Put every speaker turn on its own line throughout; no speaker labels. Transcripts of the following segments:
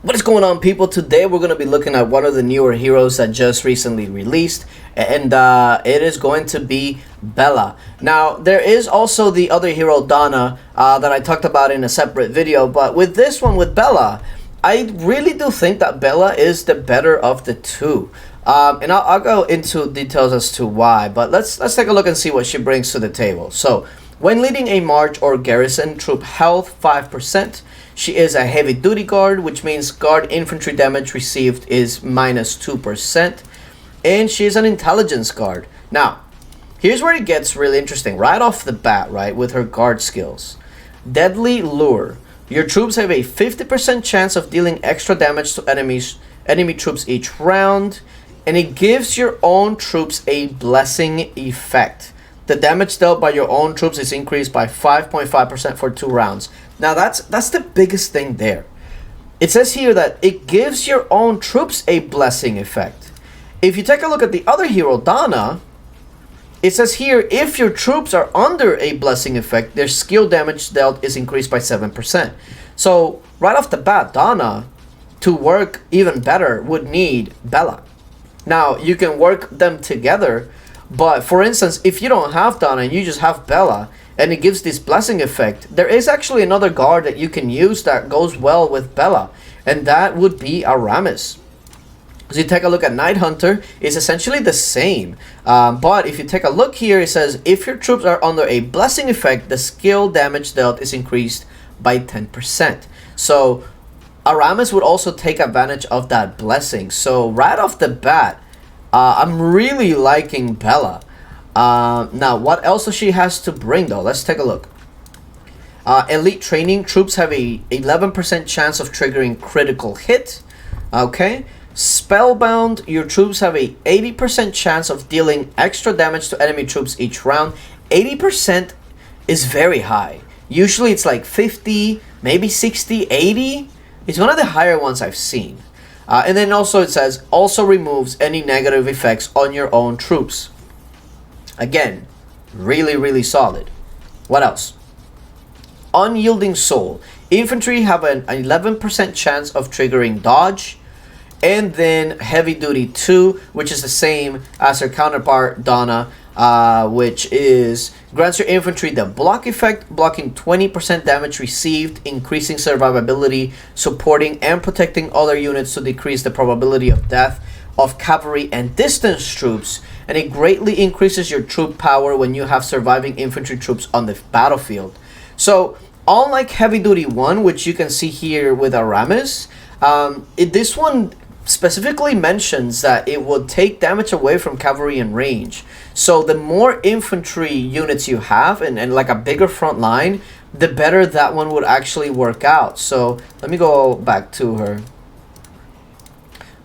What is going on, people? Today we're going to be looking at one of the newer heroes that just recently released, and it is going to be Bella. Now, there is also the other hero, Donna, that I talked about in a separate video, but with this one, with Bella, I really do think that Bella is the better of the two. And I'll go into details as to why, but let's take a look and see what she brings to the table. So, when leading a march or garrison, troop health 5%. She is a heavy duty guard, which means guard infantry damage received is minus 2%. And she is an intelligence guard. Now, here's where it gets really interesting. Right off the bat, right, with her guard skills. Deadly Lure. Your troops have a 50% chance of dealing extra damage to enemy troops each round. And it gives your own troops a blessing effect. The damage dealt by your own troops is increased by 5.5% for 2 rounds. Now that's the biggest thing there. It says here that it gives your own troops a blessing effect. If you take a look at the other hero, Donna, it says here if your troops are under a blessing effect, their skill damage dealt is increased by 7%. So right off the bat, Donna, to work even better, would need Bella. Now you can work them together, but for instance, if you don't have Donna and you just have Bella, and it gives this blessing effect, there is actually another guard that you can use that goes well with Bella, and that would be Aramis. So you take a look at Night Hunter, it's essentially the same, but if you take a look here, it says if your troops are under a blessing effect, the skill damage dealt is increased by 10%. So Aramis would also take advantage of that blessing. So right off the bat, I'm really liking Bella. Now, what else does she has to bring, though? Let's take a look. Elite training. Troops have a 11% chance of triggering critical hit. Okay. Spellbound. Your troops have a 80% chance of dealing extra damage to enemy troops each round. 80% is very high. Usually it's like 50, maybe 60, 80. It's one of the higher ones I've seen. And then also it says, also removes any negative effects on your own troops. Again, really solid. What else? Unyielding Soul. Infantry have an 11% chance of triggering dodge. And then Heavy Duty 2, which is the same as her counterpart, Donna, which is grants your infantry the block effect, blocking 20% damage received, increasing survivability, supporting and protecting other units to decrease the probability of death of cavalry and distance troops, and it greatly increases your troop power when you have surviving infantry troops on the battlefield. So unlike Heavy Duty 1, which you can see here with Aramis, this one specifically mentions that it will take damage away from cavalry in range. So the more infantry units you have and like a bigger front line, the better that one would actually work out. So let me go back to her.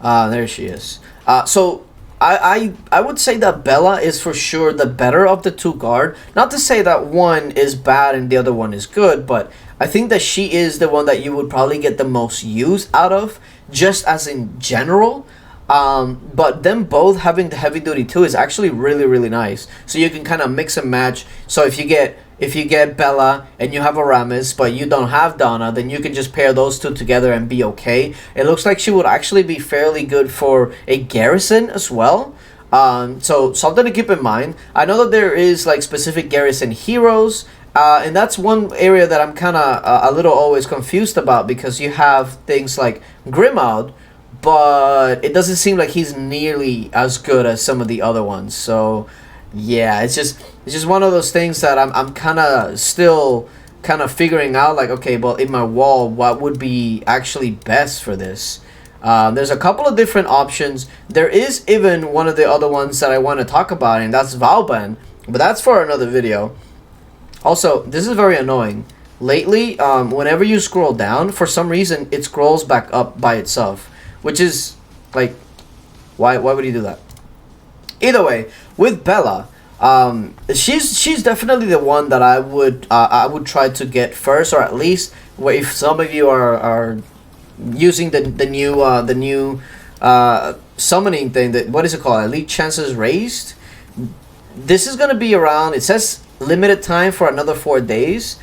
There she is. So I would say that Bella is for sure the better of the two guard. Not to say that one is bad and the other one is good, but I think that she is the one that you would probably get the most use out of, just as in general. But them both having the Heavy Duty 2 is actually really nice. So you can kind of mix and match. So if you get Bella and you have Aramis, but you don't have Donna, then you can just pair those two together and be okay. It looks like she would actually be fairly good for a garrison as well. So something to keep in mind. I know that there is like specific garrison heroes, and that's one area that I'm kind of a little always confused about, because you have things like Grimoud, but it doesn't seem like he's nearly as good as some of the other ones. So yeah, it's just one of those things that I'm kind of still kind of figuring out, like, okay, well, in my wall, what would be actually best for this? There's a couple of different options. There is even one of the other ones that I want to talk about, and that's Vauban, but that's for another video. Also, this is very annoying. Lately, whenever you scroll down, for some reason, it scrolls back up by itself, which is, like, why would you do that? Either way, with Bella, she's definitely the one that I would try to get first, or at least if some of you are using the new summoning thing, that, what is it called? Elite chances raised. This is gonna be around. It says limited time for another 4 days.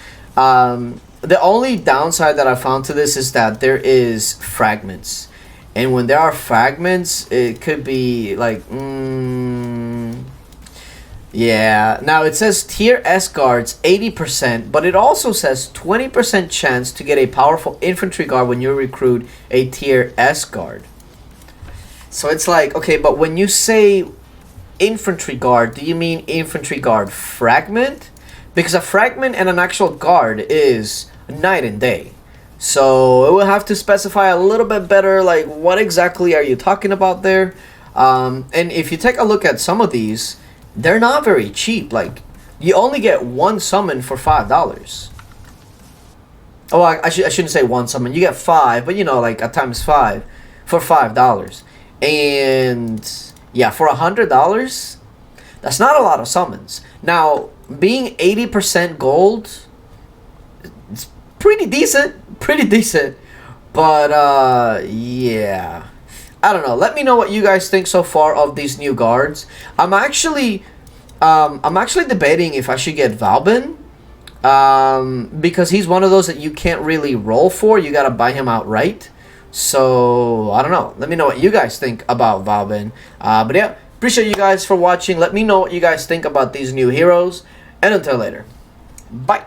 The only downside that I found to this is that there is fragments. And when there are fragments, it could be like, yeah. Now it says tier S guards 80%, but it also says 20% chance to get a powerful infantry guard when you recruit a tier S guard. So it's like, okay, but when you say infantry guard, do you mean infantry guard fragment? Because a fragment and an actual guard is night and day. So it will have to specify a little bit better, like what exactly are you talking about there? And if you take a look at some of these, they're not very cheap. Like, you only get one summon for $5. Oh, I shouldn't say one summon. You get 5, but you know, like at times 5 for $5. And yeah, for $100, that's not a lot of summons. Now, being 80% gold, it's pretty decent. But yeah, I don't know. Let me know what you guys think so far of these new guards. I'm actually debating if I should get Valbin, because he's one of those that you can't really roll for. You gotta buy him outright. So I don't know. Let me know what you guys think about Valbin. But yeah, appreciate you guys for watching. Let me know what you guys think about these new heroes, and until later, bye.